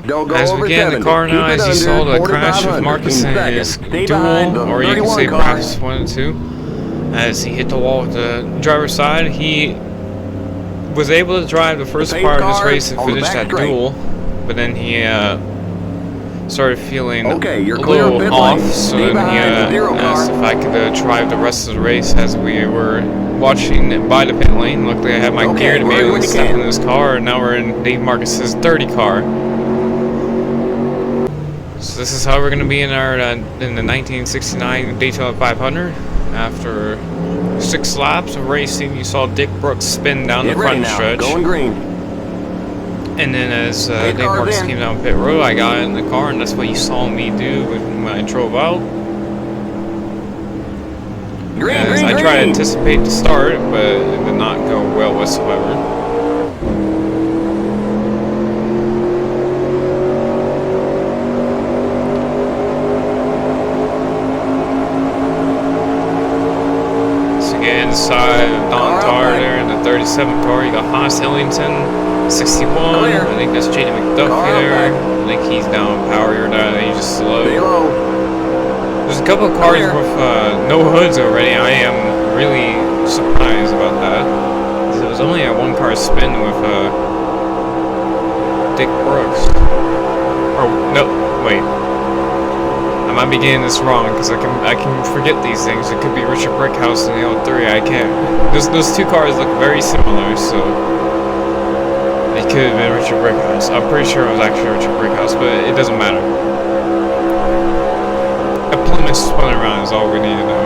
Don't go As we over get in 70. the car now, Keep it as you under saw, the crash with 4,500 Marcus in in his seconds. Stay behind duel, the or you can 31 say car. practice 1 and 2. As he hit the wall with the driver's side, he was able to drive the first part of this race and finish that duel, but then he started feeling a little off, so then he asked if I could drive the rest of the race as we were watching by the pit lane. Luckily I had my gear to be able to step in this car, and now we're in Dave Marcus's 30 car. So this is how we're going to be in our in the 1969 Daytona 500. After 6 laps of racing, you saw Dick Brooks spin down the front stretch. Going green. And then as Dave Marcus came down pit road, I got in the car, and that's what you saw me do when I drove out. As I tried to anticipate the start, but it did not go well whatsoever. So get inside Don Tar there in the 37 car. You got Haas Ellington. 61, I think that's J.D. McDuffie there. I think he's down power here, he's just slow. There's a couple of cars with no hoods already. I am really surprised about that. There was only a 1-car spin with Dick Brooks. Or, no, wait. I might be getting this wrong because I can forget these things. It could be Richard Brickhouse in the 03. I can't. Those 2 cars look very similar, so it could have been Richard Brickhouse. I'm pretty sure it was actually Richard Brickhouse, but it doesn't matter. A Plymouth spun around is all we need to know.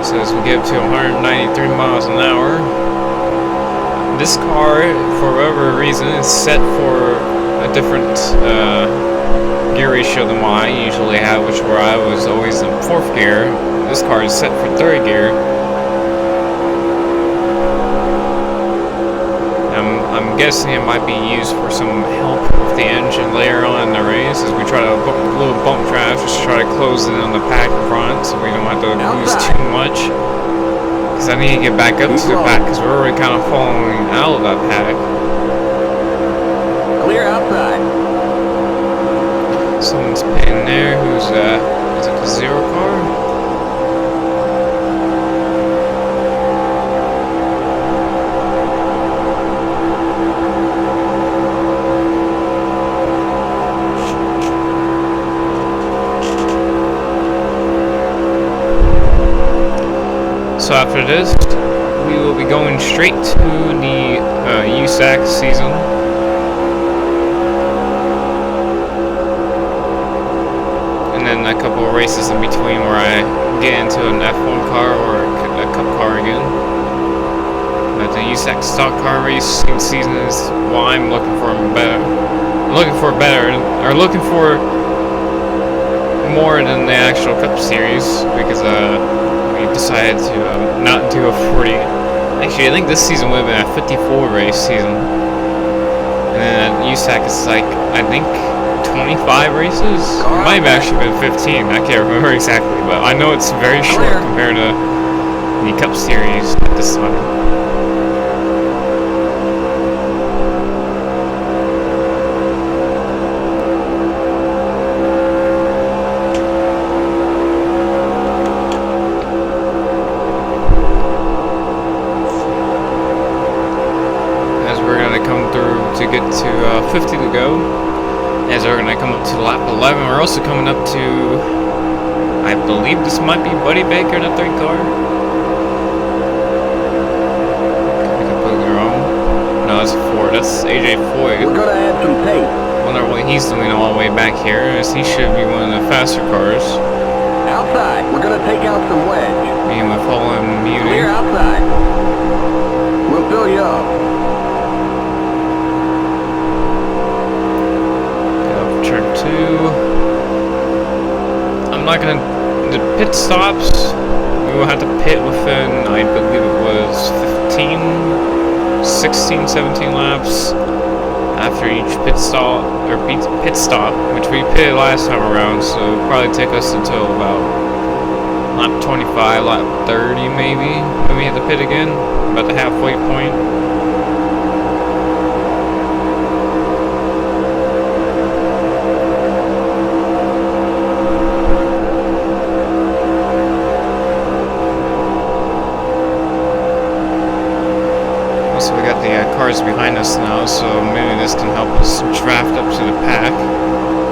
So as we get up to 193 miles an hour, this car, for whatever reason, is set for a different gear ratio than what I usually have, where I was always in 4th gear. This car is set for 3rd gear. I'm guessing it might be used for some help with the engine later on in the race as we try to little bump drive, just try to close it on the pack in front so we don't have to lose too much. Because I need to get back up to the pack because we're already kind of falling out of that pack. Clear outside. Someone's pitting there. Who's that? Is it the 0 car? So after this, we will be going straight to the USAC season. And then a couple of races in between where I get into an F1 car or a Cup car again. But the USAC stock car racing season is what I'm looking for looking for more than the actual Cup series, because we decided to not do a 40. Actually, I think this season would have been a 54 race season. And then at USAC it's like, I think 25 races? It might have actually been 15, I can't remember exactly, but I know it's very short compared to the Cup series at this time. To get to 50 to go, as we're going to come up to lap 11. We're also coming up to, I believe this might be Buddy Baker in the 3rd car. I completely wrong. No, that's 4. That's AJ Foy. We're going to add some tape. I wonder what he's doing all the way back here, as he should be one of the faster cars. Outside, we're going to take out some wedge. Me and my fallen muting. Clear outside. We'll fill you up. Turn 2. I'm not gonna. The pit stops, we will have to pit within, I believe it was 16, 17 laps after each pit stop, which we pitted last time around, so it'll probably take us until about lap 25, lap 30 maybe, when we hit the pit again, about the halfway point. us now, so maybe this can help us draft up to the pack.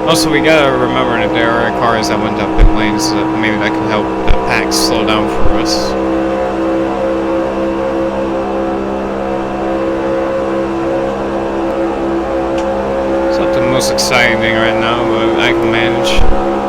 Also, we gotta remember that there are cars that went up pit lanes, so that maybe that can help the pack slow down for us. It's not the most exciting thing right now, but I can manage.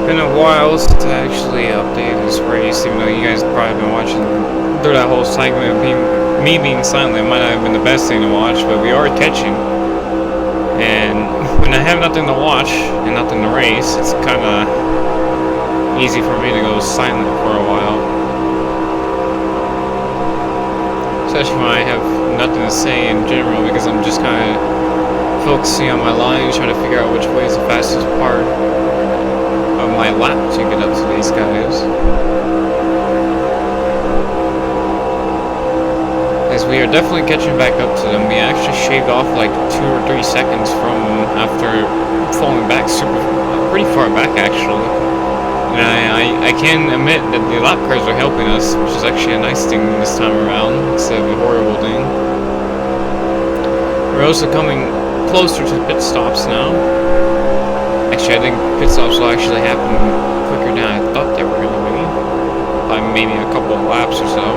been a while since I actually updated this race, even though you guys probably been watching through that whole segment of me being silent. It might not have been the best thing to watch, but we are catching. And when I have nothing to watch and nothing to race, it's kind of easy for me to go silent for a while. Especially when I have nothing to say in general, because I'm just kind of focusing on my lines, trying to figure out which way is the fastest part of my lap to get up to these guys. As we are definitely catching back up to them. We actually shaved off like 2 or 3 seconds from after falling back pretty far back actually. And I can admit that the lap cars are helping us, which is actually a nice thing this time around, instead of a horrible thing. We're also coming closer to the pit stops now. Actually, I think pit stops will actually happen quicker than I thought they were going to be. By maybe a couple of laps or so.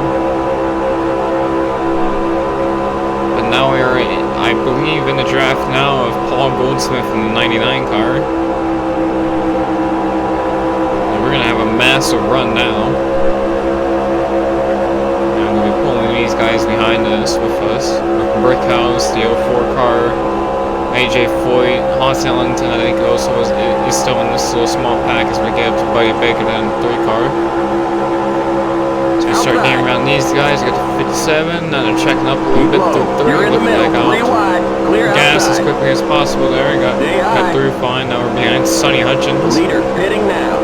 But now we are, I believe, in the draft now of Paul Goldsmith in the 99 car. And we're going to have a massive run now. And I'm going to be pulling these guys behind us with us. Brickhouse, the 04 car, AJ Foyt, Hans Ellington, I think also is still in this little small pack as we get up to Buddy Baker down in the 3 car. So we start getting around these guys, got to 57, now they're checking up a little bit through 3, looking like gas as quickly as possible there, got through fine, now we're behind Sonny Hutchins. Leader pitting now.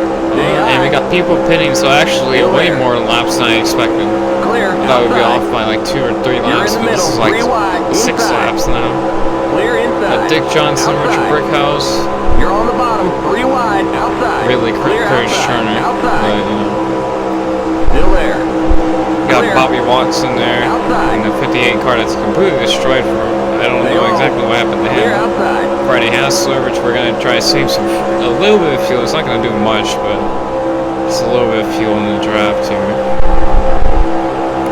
And we got people pitting, so actually way more laps than I expected. I thought we'd be off by like 2 or 3 laps, but this is like 6 laps now. Dick Johnson, Richard Brickhouse. You're on the bottom, 3 wide, outside. Really Curtis Turner, but you know. Still there. Got Bobby Watson there in the 58 car that's completely destroyed for, I don't know exactly what happened to him. Friday Hassler, which we're going to try to save a little bit of fuel. It's not going to do much, but it's a little bit of fuel in the draft here.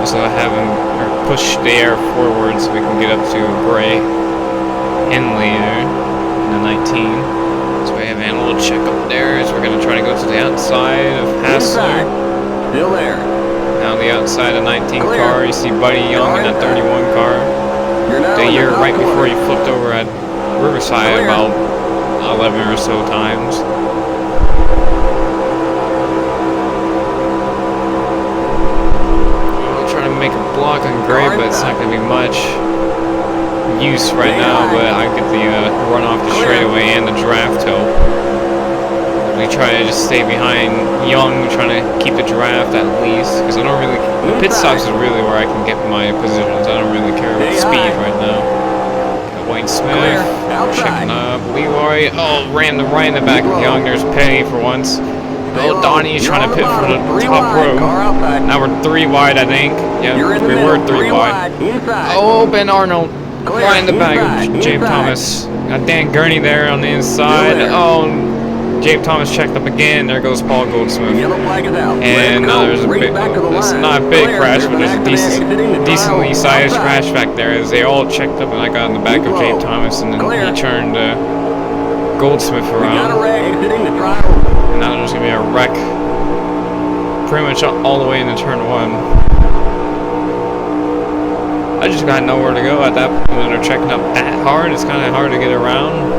Also have him push the air forward so we can get up to Bray Henley there in the 19. So we have a little check up there as we're going to try to go to the outside of Hassler. Still there. Now the outside of 19 car, you see Buddy Young in that 31 car. The year right before he flipped over at Riverside about 11 or so times. I'll try to make a block on Gray, but it's not going to be much use right now, but I get the run off the straightaway and the draft help. We try to just stay behind Young, trying to keep the draft at least, because I don't really, the pit stops is really where I can get my positions. I don't really care about speed right now. Got Wayne Smith, checking up, Leroy, ran right in the back of Young, there's Petty for once. Donnie's trying to pit for the top row. Now we're 3 wide, I think. Yeah, we were 3 wide. Ben Arnold, right in the back of James Thomas. Got Dan Gurney there on the inside. James Thomas checked up again. There goes Paul Goldsmith. And now there's a big, it's not a big crash, but there's a decently sized crash back there as they all checked up and I got in the back of James Thomas and then he turned Goldsmith around. And now there's going to be a wreck pretty much all the way into turn 1. I just got nowhere to go at that point when they're checking up that hard. It's kind of hard to get around.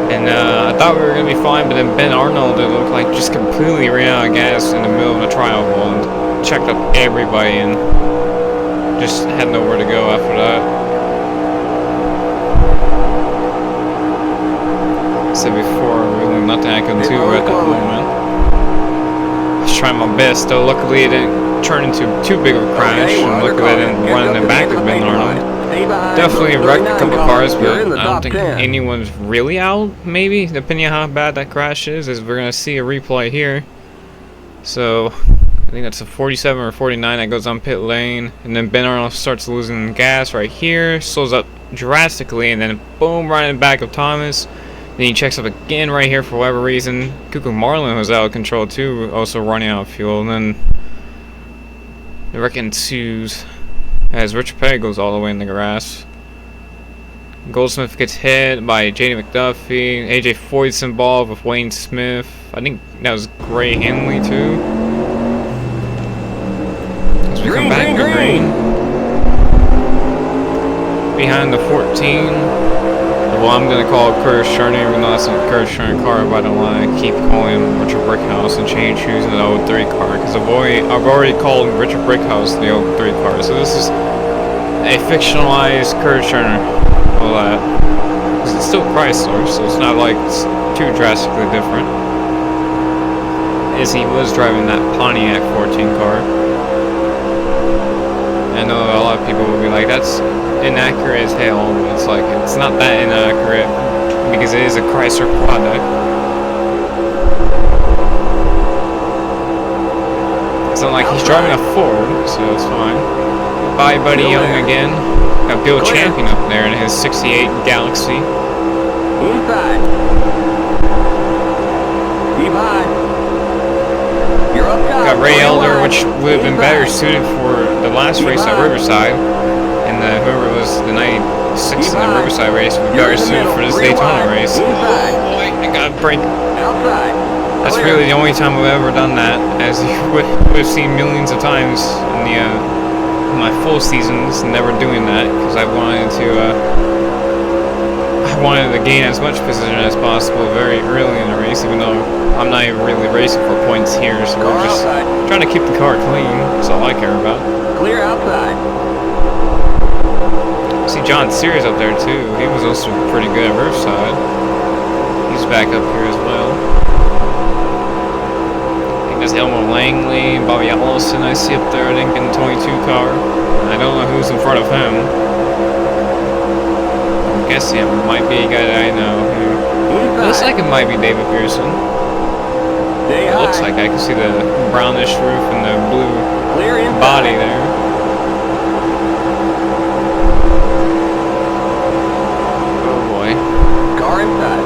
And I thought we were going to be fine, but then Ben Arnold, it looked like, just completely ran out of gas in the middle of the triangle and checked up everybody and just had nowhere to go after that. I said before, really nothing I could do at that moment. I was trying my best, though. Luckily, it didn't turn into too big of a crash, and luckily I didn't run in the back of Ben Arnold. Definitely wrecked a couple cars, but I don't think anyone's really out, maybe, depending on how bad that crash is, as we're going to see a replay here. So, I think that's a 47 or 49 that goes on pit lane, and then Ben Arnold starts losing gas right here, slows up drastically, and then boom, right in the back of Thomas. Then he checks up again right here for whatever reason. Cuckoo Marlin was out of control too, also running out of fuel, and then the wreck ensues as Richard Petty goes all the way in the grass. Goldsmith gets hit by J.D. McDuffie. AJ Foyt's involved with Wayne Smith. I think that was Gray Henley too. As we come back to green. Behind the 14. Well, I'm going to call it Curtis Turner, even though that's a Curtis Turner car, but I don't want to keep calling him Richard Brickhouse and change who's in the 03 car, because I've already called Richard Brickhouse the 03 car, so this is a fictionalized Curtis Turner, all that. Because it's still Chrysler, so it's not like it's too drastically different. As he was driving that Pontiac 14 car. I know a lot of people will be like, that's inaccurate as hell, but it's like, it's not that inaccurate because it is a Chrysler product. It's not like he's driving a Ford, so it's fine. Bye, Buddy Young again. Got Bill Champion up there in his 68 Galaxy. Inside. Keep high. You're up top. Got Ray Elder, which would have been better suited for the last race at Riverside. And whoever was the 96 in the Riverside race would be better suited for this Daytona race. Oh boy, I got a break. That's really the only time I've ever done that, as you would have seen millions of times in the my full seasons, never doing that because I wanted to gain as much position as possible very early in the race, even though I'm not even really racing for points here, so we're just trying to keep the car clean. That's all I care about. Clear outside. See John Sears up there too. He was also pretty good at Riverside. He's back up here as well. I think there's Elmo Langley, Bobby Allison I see up there, I think, in the 22 car. I don't know who's in front of him. I'm guessing it might be a guy that I know here. It looks like it might be David Pearson. It looks like I can see the brownish roof and the blue body there. Oh boy. Car inside.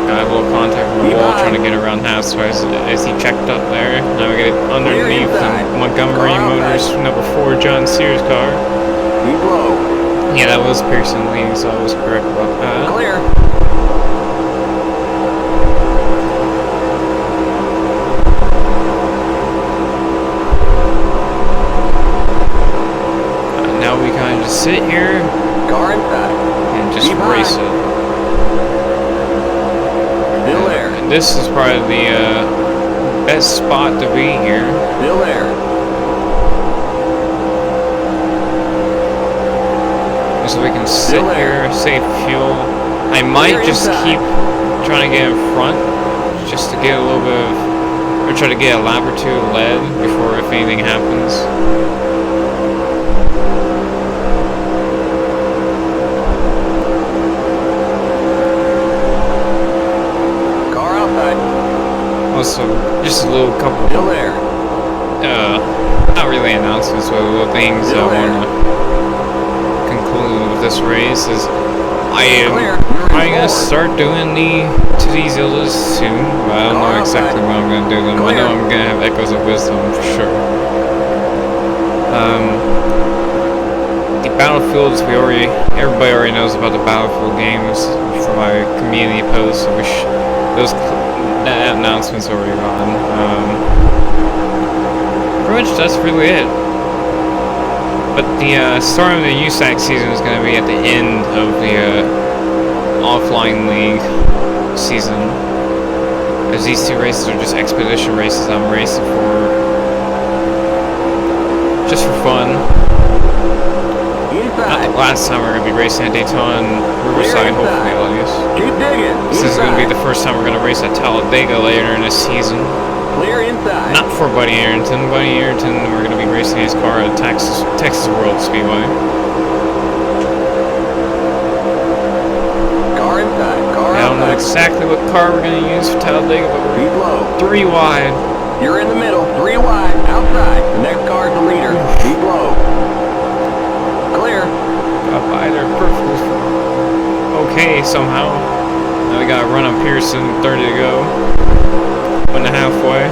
Got a little contact with the wall trying to get around Haas as he checked up there. Now we get it underneath the Montgomery Motors number 4 John Sears car. Deep low. Yeah, that was Pearson leading, so I was correct about that. Clear. Now we kind of just sit here Car inside. and just race it. Still there. And this is probably the best spot to be here. Still there. So we can sit here, save fuel. I might just keep trying to get in front, just to get a little bit of, or try to get a lap or two led before if anything happens. Car outside. Also, just a little couple, Still there. not really announcements, but little things I want to conclude with this race is I am probably going to start doing to these Zillas soon, but I don't know exactly when I'm going to do them. I know I'm going to have Echoes of Wisdom for sure. The Battlefields, everybody already knows about the Battlefield games from my community posts, which that announcement's already gone. Pretty much that's really it. But the start of the USAC season is going to be at the end of the offline league season, as these two races are just expedition races I'm racing for, just for fun. Not the last time we're going to be racing at Daytona and Riverside, hopefully at least. Keep digging. This is going to be the first time we're going to race at Talladega later in this season. Clear inside. Not for Buddy Arrington. Buddy Arrington, we're going to be racing his car at Texas World Speedway. Car inside. Car I don't know exactly what car we're going to use for Talladega, but Deep low. 3 wide. You're in the middle. 3 wide. Outside. The next car is the leader. Deep low. Clear. Got by there perfectly. Okay, somehow. Now we got to run on Pearson, 30 to go. 1.5 halfway.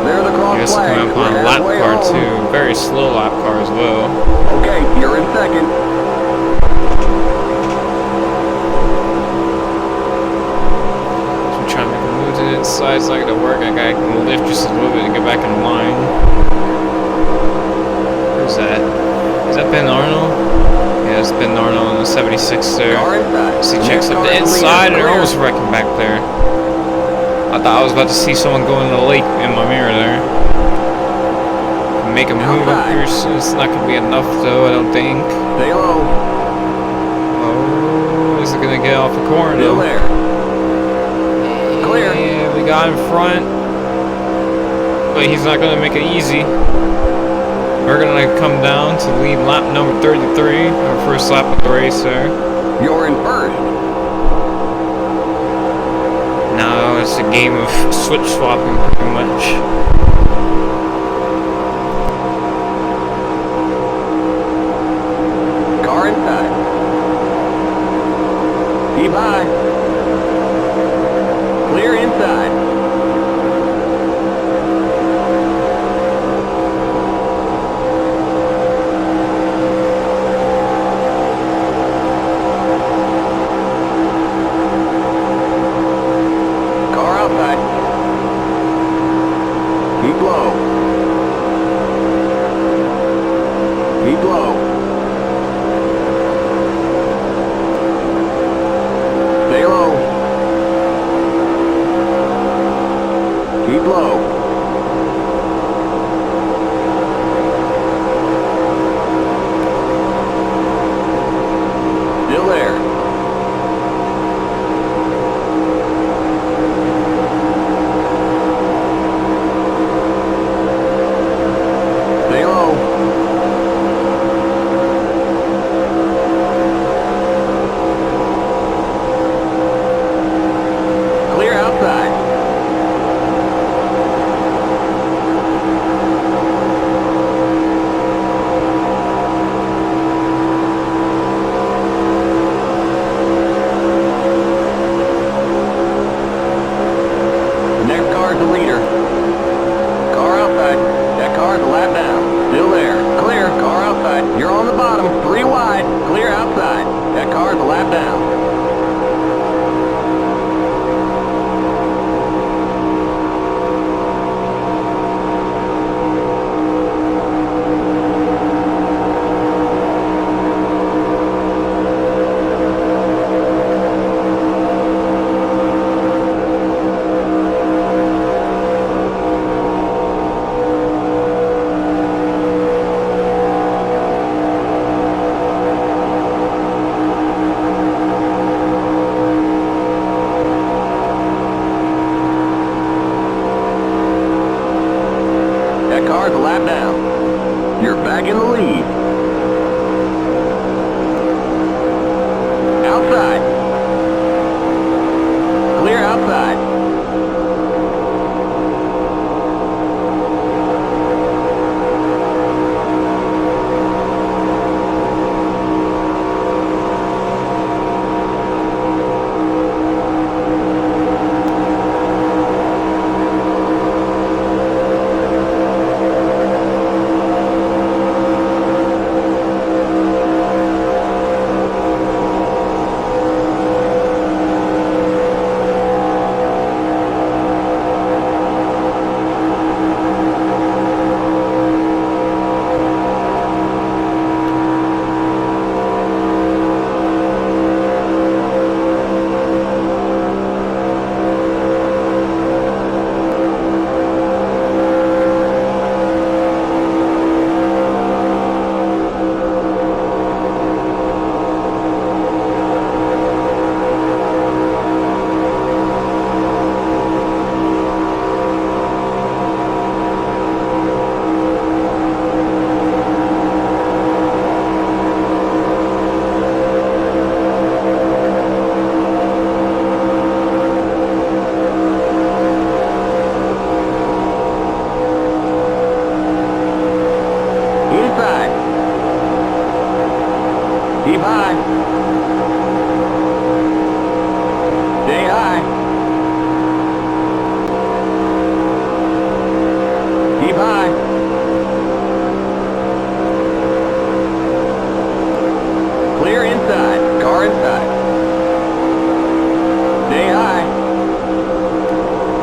There's the cross Yes, flag. coming up on a lap car too. Very slow lap car as well. Okay, you're in second. So I'm trying to make a move to the inside. It's not going to work. I got to lift just a little bit to get back in line. Who's that? Is that Ben Arnold? Yeah, it's Ben Arnold in the 76 there. So he checks up the inside and almost wrecking back there. I thought I was about to see someone go in the lake in my mirror there. Make a move up here soon. It's not going to be enough though, I don't think. Stay low. Oh, is it going to get off the corner Still though? there. Clear. Yeah, we got in front. But he's not going to make it easy. We're going to come down to lead lap number 33, our first lap of the race there. You're in first. Now it's a game of switch swapping pretty much. Car inside. Keep high. Clear inside. Keep low. Keep low. Stay low. Keep low. Still there. Stay low. Clear outside. The next car's the leader. Car outside. That car's a lap down. Still there. Clear. Car outside. You're on the bottom. 3 wide. Clear outside. That car's a lap down. That car's a lap down. You're back in the lead. Outside. Clear outside. Inside. Keep high. Stay high. Keep high. Clear inside. Car inside. Stay high.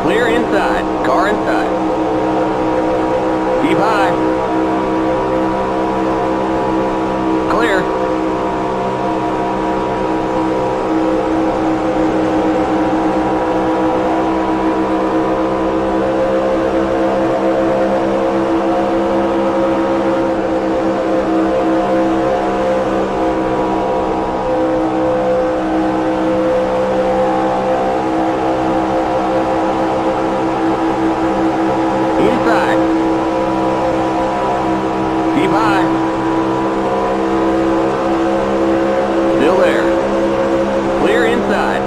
Clear inside. Car inside. Keep high. Clear. Inside. Keep high. Still there. Clear inside.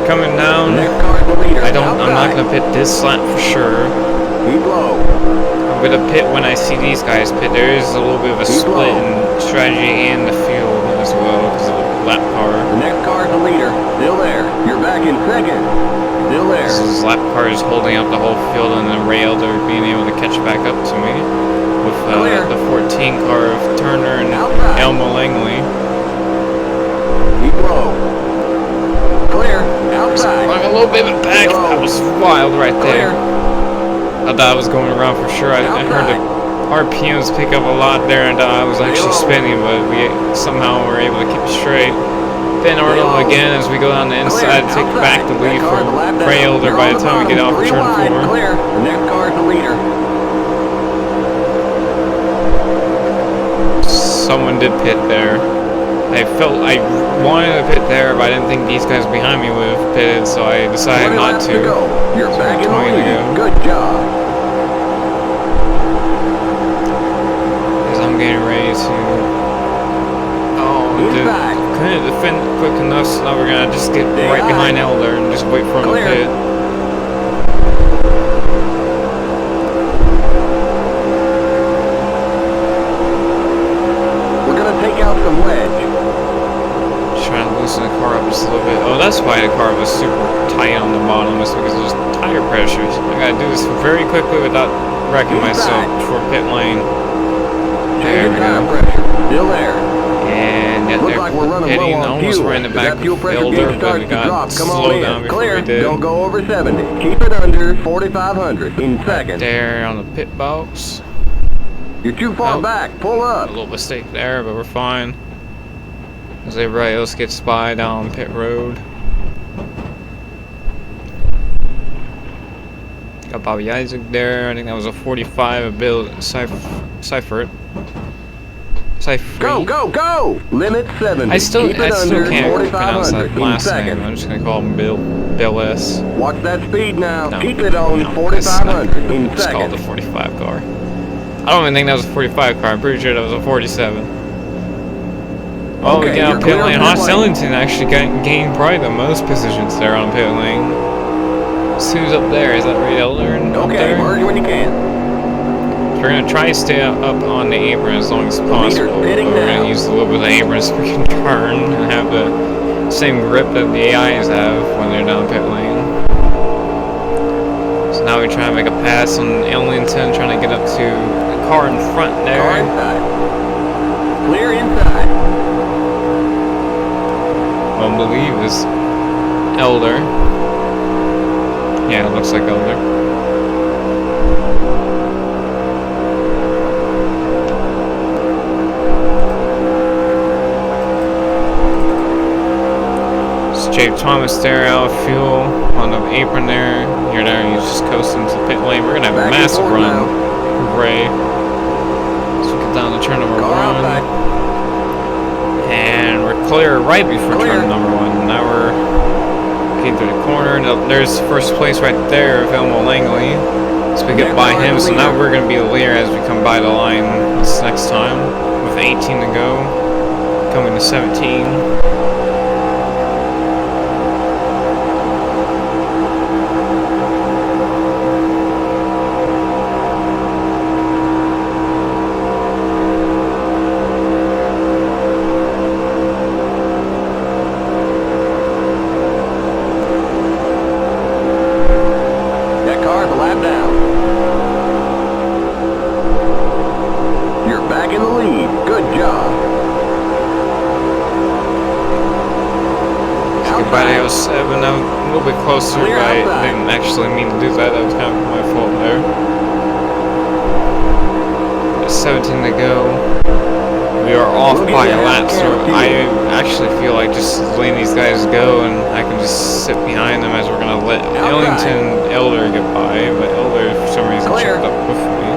Coming down. Next car is the leader. I'm not gonna pit this lap for sure. Keep low. I'm gonna pit when I see these guys pit. There is a little bit of a split in strategy and the field. lap car. The next car's the leader. Still there. You're back in second. Still there. His lap car is holding up the whole field, and the rail they're being able to catch back up to me with the 14 car of Turner and Elmo Langley. Keep low. Clear. Outside. I'm a little bit back. That was wild right there. I thought I was going around for sure. I heard the RPMs pick up a lot there, and I was actually spinning, but we somehow were able to keep it straight. Ben Arnold again as we go down the inside, take back the lead from Ray Elder by the time we get off turn 4. Clear. The next car is the leader. Someone did pit there. I felt I wanted to pit there, but I didn't think these guys behind me would have pitted, so I decided not to. You're back in the lead. Good job. As I'm getting ready to... Oh, dude. Couldn't defend quick enough, so now we're gonna just get right behind Elder and just wait for him to pit. We're gonna take out some wedge. Trying to loosen the car up just a little bit. Oh, that's why the car was super tight on the bottom. It's because there's tire pressures. I gotta do this very quickly without wrecking myself before pit lane. There we go. Still there. And yeah, looks like we're running hitting, low on almost fuel. ran the back fuel pressure Elder, but we to drop. got Come on slowed in. down before Clear. we did. Don't go over 70. Keep it under 4,500 in seconds. There on the pit box. You're too far back. Pull up. A little mistake there, but we're fine. As everybody else gets by down pit road. Got Bobby Isaac there. I think that was a 45 of Bill Seifert. Go, go, go! Limit 70. I still can't pronounce that last seconds. name. I'm just gonna call him Bill S. Watch that speed now. No, Keep it on no, 4,500 in it's called the seconds. 45 car. I don't even think that was a 45 car. I'm pretty sure that was a 47. Oh, Okay, we got you're pit clear lane. on Haas pit lane. Ellington actually gained probably the most positions there on pit lane. So who's up there? Is that Ray Elder? Okay, merge when you can. We're going to try to stay up on the apron as long as possible. But we're going to use a little bit of the apron so we can turn and have the same grip that the AIs have when they're down pit lane. So now we're trying to make a pass on Ellington, trying to get up to the car in front there. Car inside. Clear inside. I believe is Elder. Yeah, it looks like Elder. Jake Thomas there, out of fuel on the apron there. Here there, he's just coasting to the pit lane. We're gonna have a massive run with Ray. So we get down to turn number 1. And we're clear right before turn number 1. Now we're getting through the corner. There's first place right there of Elmo Langley. So we get by him. So now we're gonna be the leader as we come by the line this next time. With 18 to go. Coming to 17. Closer, but I didn't actually mean to do that. That was kind of my fault there. 17 to go. We are off by a lap, so I actually feel like just letting these guys go, and I can just sit behind them as we're gonna let Ellington Elder get by, but Elder for some reason checked up with me.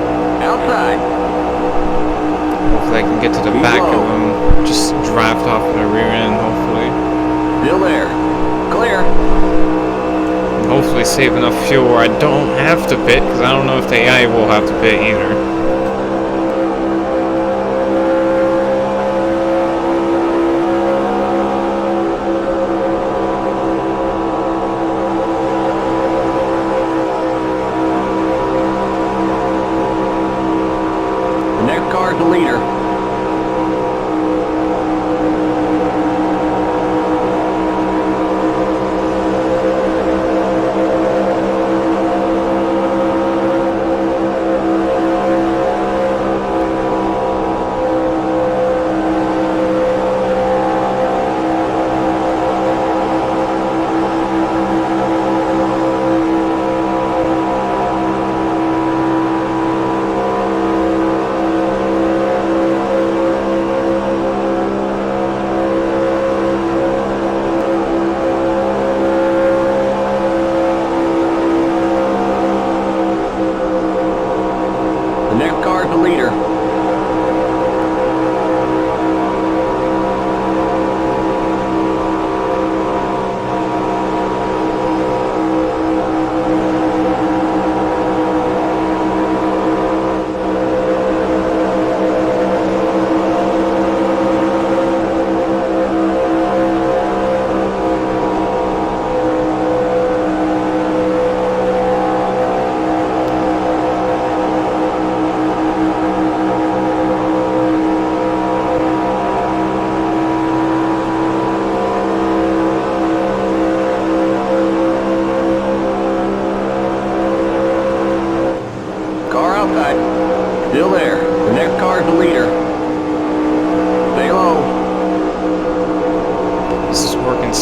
Outside. Hopefully I can get to the back of them, just draft off of the rear end. Hopefully. Still there. Clear. Hopefully save enough fuel where I don't have to pit, because I don't know if the AI will have to pit either. The next car is the leader.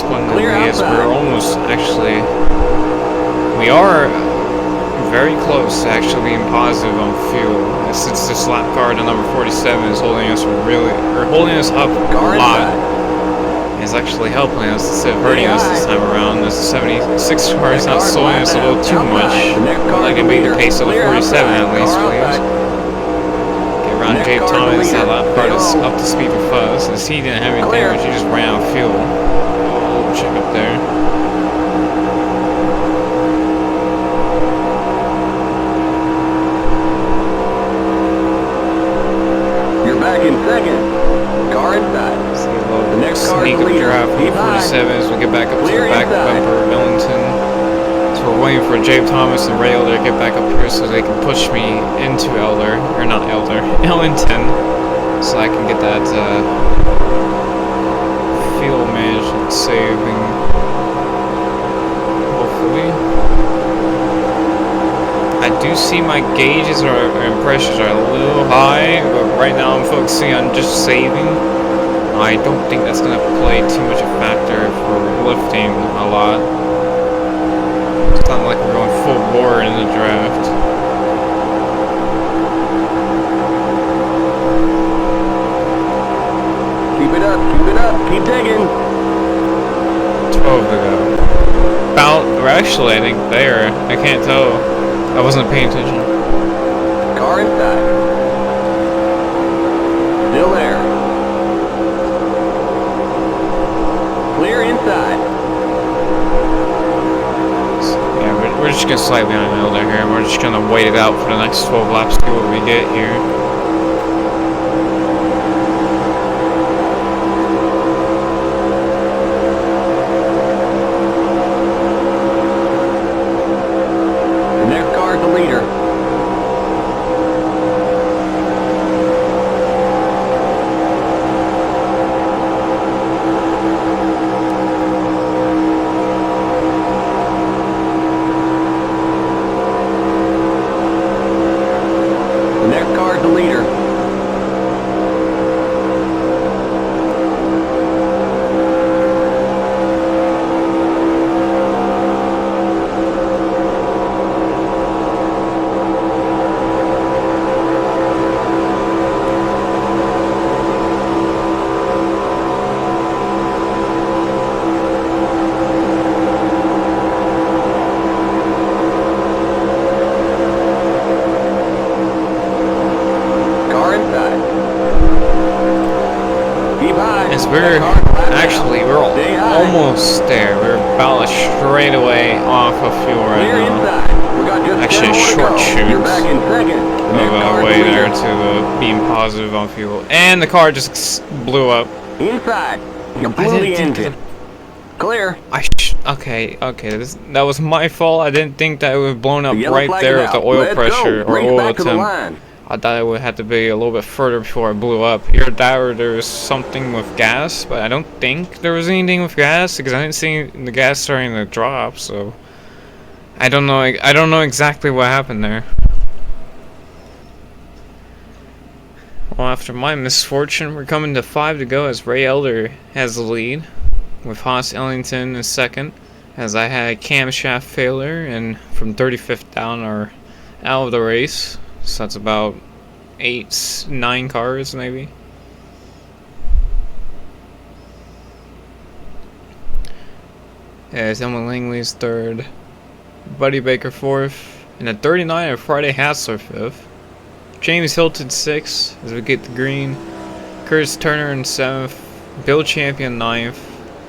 disappointingly, as we're almost actually, we are very close to actually being positive on fuel. Since this lap car, the number 47, is holding us up a lot. It's actually helping us instead of hurting us this time around. This 76 car is not slowing us a little too much. I can beat the pace of the 47 at least, please. Get around Daytona. That lap car is up to speed with us. Since he didn't have any damage, he just ran out of fuel. Oh, check up there. Back in second. Car inside. The next sneak up drive from the 47 as we get back up to the back bumper of Ellington. So we're waiting for Jabe Thomas and Ray Elder to get back up here so they can push me into Ellington, so I can get that fuel management saving, hopefully. I do see my gauges and pressures are a little high, but right now I'm focusing on just saving. I don't think that's going to play too much a factor for lifting a lot. It's not like we're going full bore in the draft. Keep it up, keep digging. 12 to go. Or actually, I think there. I can't tell. I wasn't paying attention. Car inside. Still there. Clear inside. So, yeah, we're just gonna slide behind the Elder here, and we're just gonna wait it out for the next 12 laps to see what we get here. We're almost there. We're about a straightaway off of fuel right now. Actually, a short shoot of way there to being positive on fuel. And the car just blew up. Inside. You blew the engine. Clear. Okay. That was my fault. I didn't think that it would have blown up right there with the oil pressure or oil temp. I thought it would have to be a little bit further before I blew up. Here, there was something with gas, but I don't think there was anything with gas because I didn't see the gas starting to drop. So I don't know. I don't know exactly what happened there. Well, after my misfortune, we're coming to 5 to go as Ray Elder has the lead, with Haas Ellington in second, as I had a camshaft failure and from 35th down or out of the race. So that's about 9 cars maybe. As Emma Langley's third, Buddy Baker fourth, and at 39 and Friday Hassler fifth. James Hilton sixth as we get the green. Curtis Turner in seventh. Bill Champion ninth,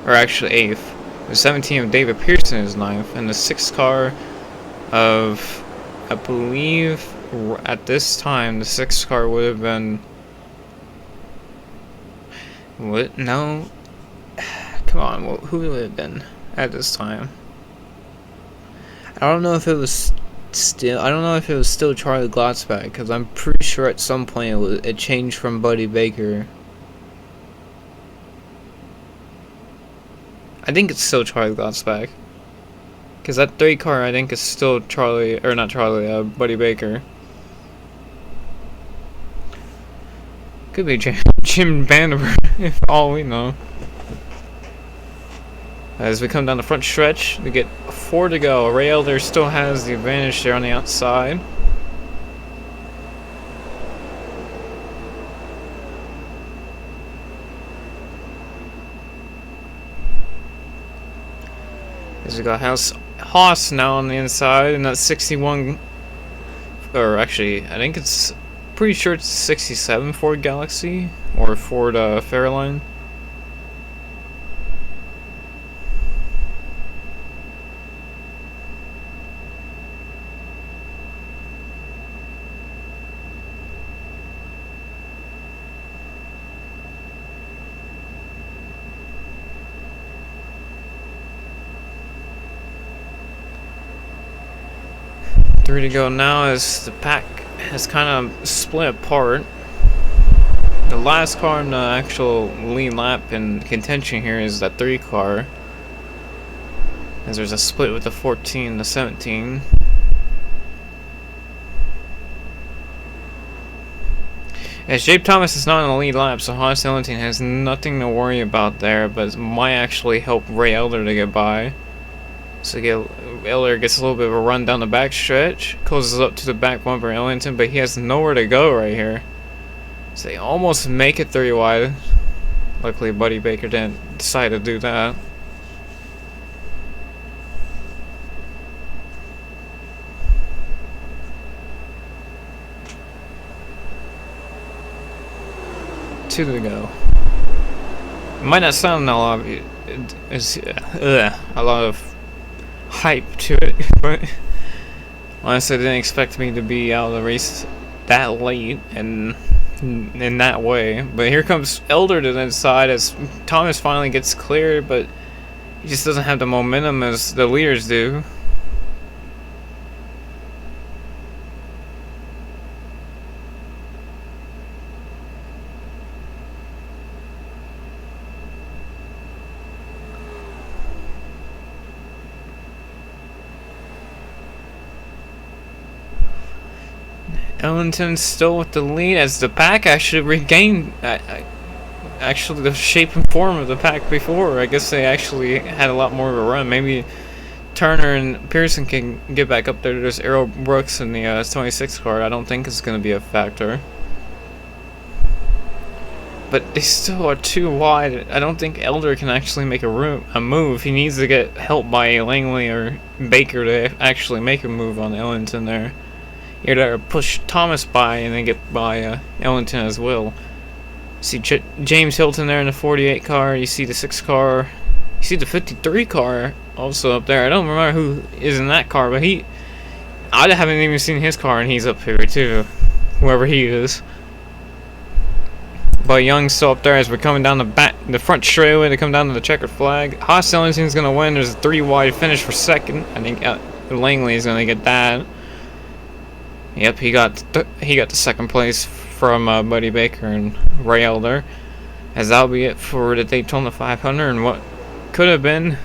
or actually eighth. The 17 of David Pearson is ninth, and the 6th car of, I believe, at this time, the 6th car would have been... What? No. Come on, who would it have been at this time? I don't know if it was still Charlie Glotzback, because I'm pretty sure at some point it changed from Buddy Baker. I think it's still Charlie Glotzback, because that 3 car I think is still Buddy Baker. Could be Jim Vanderberg, if all we know. As we come down the front stretch, we get 4 to go. Ray Elder still has the advantage there on the outside. As we got Haas now on the inside, and that's 61, or actually, I think it's pretty sure it's 67 Ford Galaxy or Ford Fairlane. Three to go now as the pack has kind of split apart. The last car in the actual lead lap in contention here is that 3 car, as there's a split with the 14 and the 17. As Jabe Thomas is not in the lead lap, so Haas Ellington has nothing to worry about there, but it might actually help Ray Elder to get by. So Elder gets a little bit of a run down the back stretch, closes up to the back bumper Ellington, but he has nowhere to go right here. So they almost make it 3 wide. Luckily Buddy Baker didn't decide to do that. Two to go. It might not sound a lot of hype to it, but honestly I didn't expect me to be out of the race that late and in that way. But here comes Elder to the inside as Thomas finally gets cleared, but he just doesn't have the momentum as the leaders do. Ellington still with the lead as the pack actually regained actually the shape and form of the pack before. I guess they actually had a lot more of a run. Maybe Turner and Pearson can get back up there. There's Errol Brooks in the 26 car. I don't think it's going to be a factor. But they still are too wide. I don't think Elder can actually make a move. He needs to get help by Langley or Baker to actually make a move on Ellington there. You're there to push Thomas by and then get by Ellington as well. See James Hilton there in the 48 car. You see the 6 car. You see the 53 car also up there. I don't remember who is in that car, but I haven't even seen his car, and he's up here too. Whoever he is. But Young's still up there as we're coming down the front straightaway to come down to the checkered flag. Haas Ellington's gonna win. There's a 3 wide finish for second. I think Langley is gonna get that. Yep, he got the second place from Buddy Baker and Ray Elder. As that'll be it for the Daytona 500 and what could have been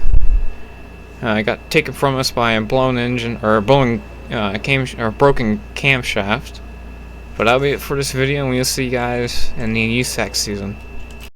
got taken from us by a blown engine or a broken camshaft. But that'll be it for this video, and we'll see you guys in the USAC season.